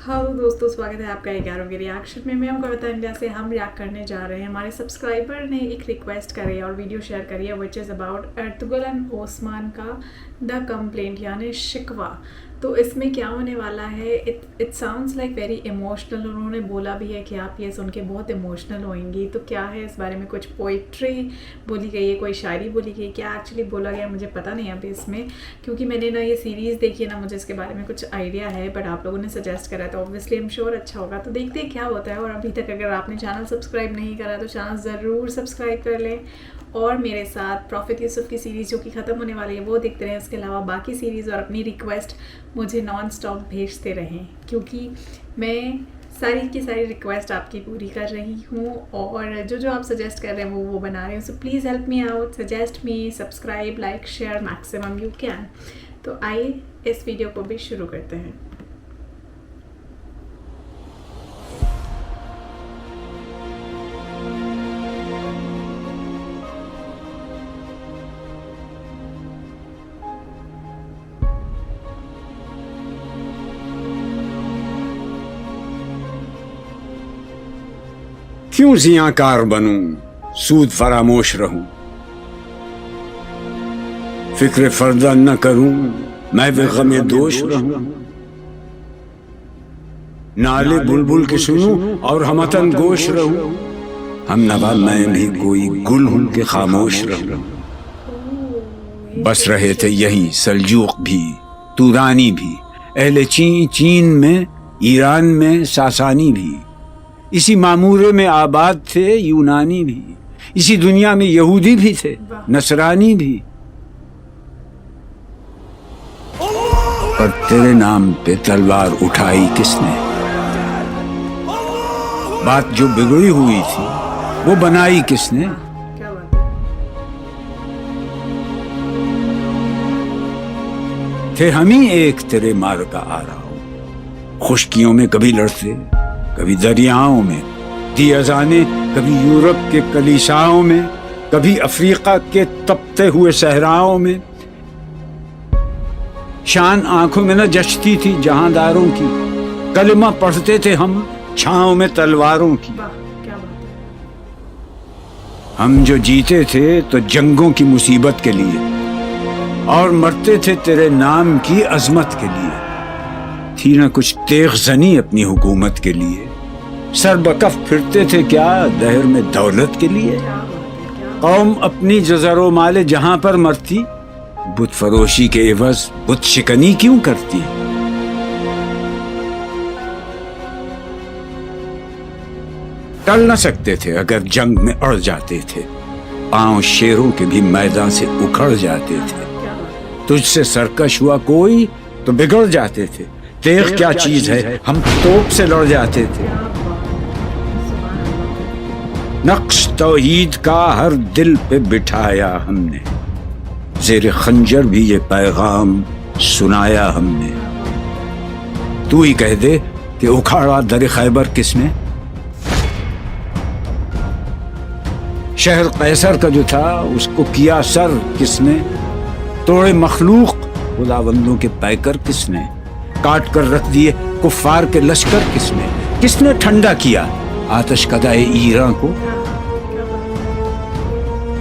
Hello दोस्तों, स्वागत है आपका 11 के रिएक्शन में। मैं हूं कविता इंडिया से। हम रिएक्ट करने जा रहे हैं। हमारे सब्सक्राइबर ने एक रिक्वेस्ट करी है और वीडियो शेयर करी है, which is about Ertugrul and Osman का द कंप्लेंट यानी शिकवा। तो इसमें क्या होने वाला है, it sounds like very emotional. उन्होंने बोला भी है कि आप ये सुन के बहुत इमोशनल होंगी। तो क्या है इस बारे में, कुछ पोइट्री बोली गई है, कोई शायरी बोली गई, क्या एक्चुअली बोला गया मुझे पता नहीं अभी इसमें, क्योंकि मैंने ना ये सीरीज़ देखी है ना, मुझे इसके बारे में कुछ आइडिया है। बट आप लोगों ने सजेस्ट करा है तो ऑब्वियसली आई एम श्योर अच्छा होगा। तो देखते हैं क्या होता है। और अभी तक अगर आपने चैनल सब्सक्राइब नहीं करा तो चैनल ज़रूर सब्सक्राइब कर लें और मेरे साथ प्रॉफिट यूसुफ की सीरीज़ जो कि ख़त्म होने वाली है वो देखते रहें। इसके अलावा बाकी सीरीज़ और अपनी रिक्वेस्ट मुझे नॉन स्टॉप भेजते रहें, क्योंकि मैं सारी की सारी रिक्वेस्ट आपकी पूरी कर रही हूँ और जो जो आप सजेस्ट कर रहे हैं वो बना रही हूँ। So please help me out, suggest me, subscribe, like, share maximum you can. तो आइए इस वीडियो को भी शुरू करते हैं। क्यों ज़ियाकार बनूं, सूद फरामोश रहूं, फिक्र फर्दा न करूं, मैं भी गमे दोष रहूं। नाले बुलबुल के सुनूं और हमतन गोश रहूं, हम नवा मैं भी कोई गुल हूं के खामोश रहूं। बस रहे थे यही सल्जूक भी, तुरानी भी, अहले चीन में, ईरान में सासानी भी, इसी मामूरे में आबाद थे यूनानी भी, इसी दुनिया में यहूदी भी थे नसरानी भी। पर तेरे नाम पे तलवार उठाई किसने? बात जो बिगड़ी हुई थी वो बनाई किसने? क्या बात है। थे हम ही एक तेरे मार का आ रहा हो, खुशकियों में कभी लड़ते कभी दरियाओं में, दी अजाने कभी यूरोप के कलीसाओं में, कभी अफ्रीका के तपते हुए सहराओं में। शान आंखों में न जचती थी जहांदारों की, कलमा पढ़ते थे हम छांव में तलवारों की। वाह, क्या बात है। हम जो जीते थे तो जंगों की मुसीबत के लिए और मरते थे तेरे नाम की अजमत के लिए। थी न कुछ तेग जनी अपनी हुकूमत के लिए, सर बकफ फिरते थे क्या दहर में दौलत के लिए। कौम अपनी जज़रो माले जहां पर मरती, बुत फरोशी के एवज बुत शिकनी क्यों करती? टल न सकते थे अगर जंग में अड़ जाते थे, पांव शेरों के भी मैदान से उखड़ जाते थे। तुझसे सरकश हुआ कोई तो बिगड़ जाते थे, तेग क्या चीज है हम तोप से लड़ जाते थे। नक्श तौहीद का हर दिल पे बिठाया हमने, ज़ेर खंजर भी ये पैगाम सुनाया हमने। तू ही कह दे कि उखाड़ा दर खैबर किसने? शहर कैसर का जो था उसको किया सर किसने? तोड़े मखलूक खुदाबंदों के पैकर किसने? काट कर रख दिए कुफ्फार के लश्कर किसने? किसने ठंडा किया आतश कदाए ईरान को?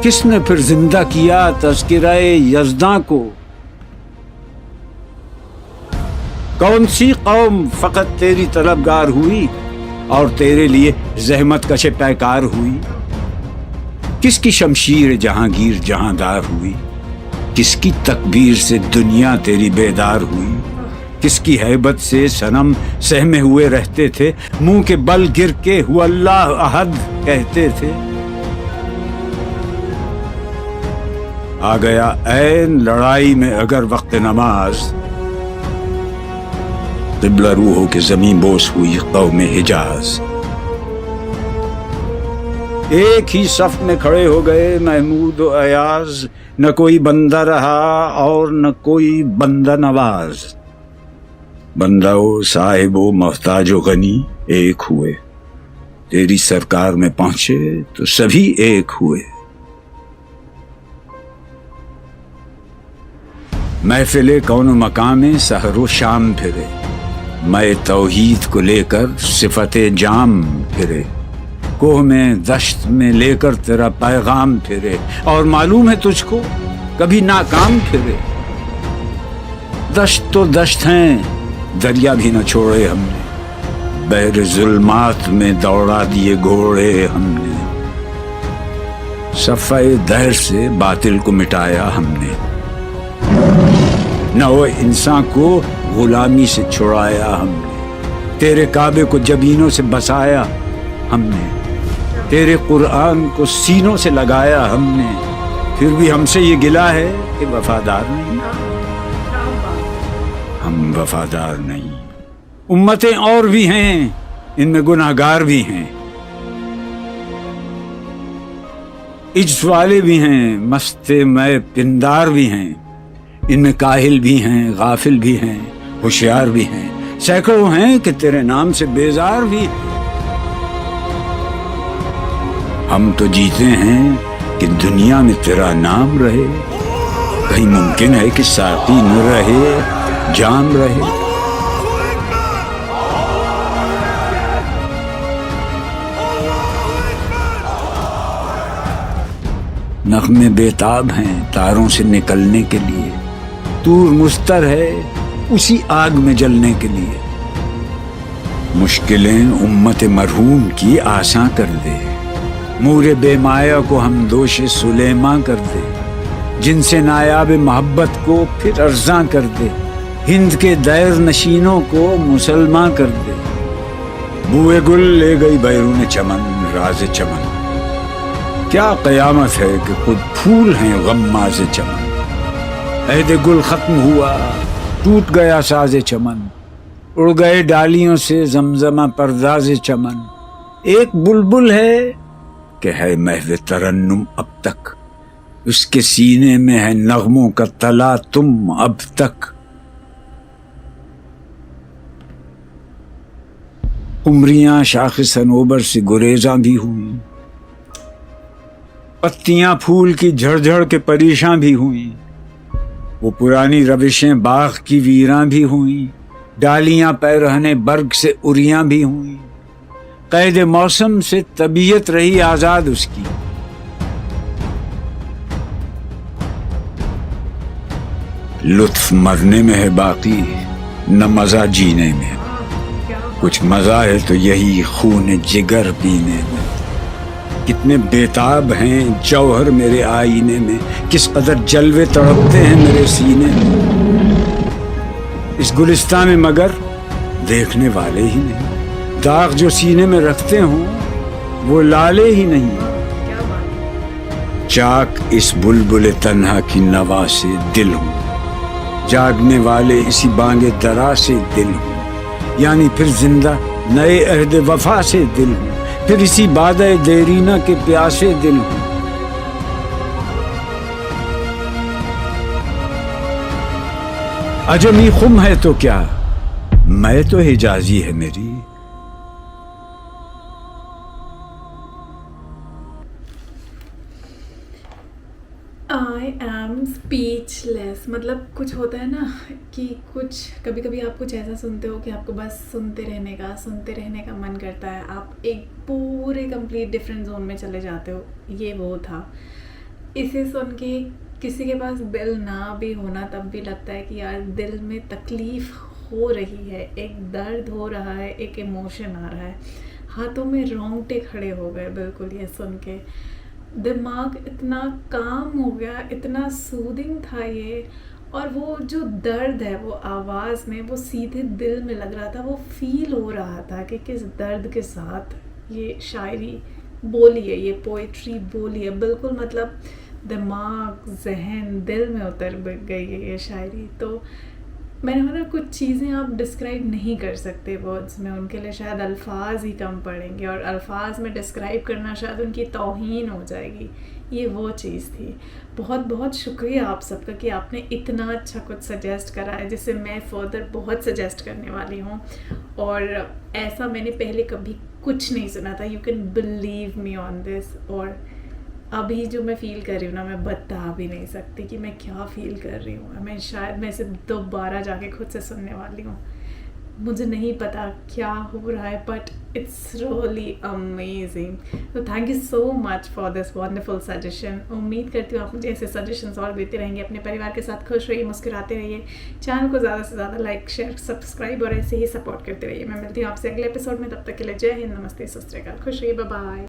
किसने फिर जिंदा किया तज़किराए यज़दां को? कौन सी कौम फकत तेरी तलबगार हुई और तेरे लिए जहमत कशे पैकार हुई? किसकी शमशीर जहांगीर जहांदार हुई? किसकी तकबीर से दुनिया तेरी बेदार हुई? किसकी हैबत से सनम सहमे हुए रहते थे, मुंह के बल गिर के हुआ अल्लाह अहद कहते थे। आ गया ऐन लड़ाई में अगर वक्त नमाज, क़िबला रूहों के ज़मीं बोस हुई क़ौम हिजाज। एक ही सफ में खड़े हो गए महमूद व अयाज, न कोई बंदा रहा और न कोई बंदा नवाज। बंदाओ साहिबो मोहताजो गनी एक हुए, तेरी सरकार में पहुंचे तो सभी एक हुए। महफिले कौन मकामे सहरो शाम फिरे, मैं तौहीद को लेकर सिफते जाम फिरे, कोह में दश्त में लेकर तेरा पैगाम फिरे, और मालूम है तुझको कभी नाकाम फिरे। दश्त तो दश्त हैं, दरिया भी न छोड़े हमने, बहर जुल्मात में दौड़ा दिए घोड़े हमने। सफ़े दहर से बातिल को मिटाया हमने, न वो इंसान को गुलामी से छुड़ाया हमने। तेरे काबे को जबीनों से बसाया हमने, तेरे कुरान को सीनों से लगाया हमने, फिर भी हमसे ये गिला है कि वफादार नहीं। हम वफादार नहीं। उम्मतें और भी हैं, इनमें गुनाहगार भी हैं, इज्ज वाले भी हैं, मस्ते मैं पिंदार भी हैं, इनमें काहिल भी हैं, गाफिल भी हैं, होशियार भी हैं, सैकड़ों हैं कि तेरे नाम से बेजार भी हैं। हम तो जीते हैं कि दुनिया में तेरा नाम रहे, कहीं मुमकिन है कि साकी न रहे जाम रहे। नग़्मे बेताब हैं तारों से निकलने के लिए, तूर मुस्तर है उसी आग में जलने के लिए। मुश्किलें उम्मत मरहूम की आसां कर दे, मूरे बेमाया को हम दोषे सुलेमा कर दे, जिनसे नायाब मोहब्बत को फिर अर्ज़ां कर दे, हिंद के दैर नशीनों को मुसलमान कर दे। बुए गुल ले गई बैरून चमन राज चमन, क्या क़यामत है कि खुद फूल हैं गम्माज़ चमन। अहद गुल ख़त्म हुआ, टूट गया साज़े चमन, उड़ गए डालियों से ज़मज़मा परदाज़ चमन। एक बुलबुल है कि है महव तरन्नुम अब तक, उसके सीने में है नग़मों का तला तुम अब तक। उमरियां शाख़ सनोबर से गुरेज़ां भी हुई, पत्तियां फूल की झड़झड़ के परेशान भी हुई, वो पुरानी रविशें बाग की वीरां भी हुई, डालियां पैरहने बर्ग से उरियां भी हुई। कैद मौसम से तबीयत रही आजाद उसकी, लुत्फ मरने में है बाकी न मजा जीने में। कुछ मजा है तो यही खून जिगर पीने में। कितने बेताब हैं जौहर मेरे आईने में, किस कदर जलवे तड़पते हैं मेरे सीने में। इस गुलिस्तान में मगर देखने वाले ही नहीं, दाग जो सीने में रखते हों वो लाले ही नहीं। चाक इस बुलबुल तन्हा की नवा से दिल हूँ, जागने वाले इसी बांगे दरा से दिल हूँ, यानी फिर जिंदा नए अहद वफा से दिल हूँ, फिर इसी बादे देरीना के प्यासे दिल हूँ। अजमी खुम है तो क्या, मैं तो हिजाजी है मेरी। I am speechless. मतलब कुछ होता है ना कि कुछ कभी कभी आप कुछ ऐसा सुनते हो कि आपको बस सुनते रहने का मन करता है, आप एक पूरे कंप्लीट डिफरेंट जोन में चले जाते हो। ये वो था। इसे सुन के किसी के पास दिल ना भी होना तब भी लगता है कि यार दिल में तकलीफ़ हो रही है, एक दर्द हो रहा है, एक इमोशन आ रहा है। हाथों में रोंगटे खड़े हो गए बिल्कुल ये सुन के। दिमाग इतना काम हो गया, इतना सूदिंग था ये। और वो जो दर्द है वो आवाज़ में, वो सीधे दिल में लग रहा था, वो फील हो रहा था कि किस दर्द के साथ ये शायरी बोली है, ये पोइट्री बोली है। बिल्कुल मतलब दिमाग, जहन, दिल में उतर गई है ये शायरी। तो मैंने मतलब कुछ चीज़ें आप डिस्क्राइब नहीं कर सकते वर्ड्स में, उनके लिए शायद अल्फाज ही कम पड़ेंगे, और अल्फाज में डिस्क्राइब करना शायद उनकी तौहीन हो जाएगी। ये वो चीज़ थी। बहुत बहुत शुक्रिया आप सबका कि आपने इतना अच्छा कुछ सजेस्ट करा है, जिससे मैं फर्दर बहुत सजेस्ट करने वाली हूँ। और ऐसा मैंने पहले कभी कुछ नहीं सुना था, you can believe me on this. और अभी जो मैं फ़ील कर रही हूँ ना, मैं बता भी नहीं सकती कि मैं क्या फ़ील कर रही हूँ। मैं शायद मैं सिर्फ दोबारा जाके खुद से सुनने वाली हूँ। مجھے نہیں پتا کیا ہو رہا ہے بٹ اٹس ریئلی امیزنگ. تو thank you so much for this wonderful suggestion. امید کرتی ہوں آپ مجھے ایسے سجیشنس اور دیتے رہیں گے. اپنے پریوار کے ساتھ خوش رہیے, مسکراتے رہیے, چینل کو زیادہ سے زیادہ لائک شیئر سبسکرائب اور ایسے ہی سپورٹ کرتے رہیے. میں ملتی ہوں آپ سے اگلے ایپیسوڈ میں. تب تک کے لیے جے ہند, نمستے, ست شری اکال, خوش رہیے, بائے بائے.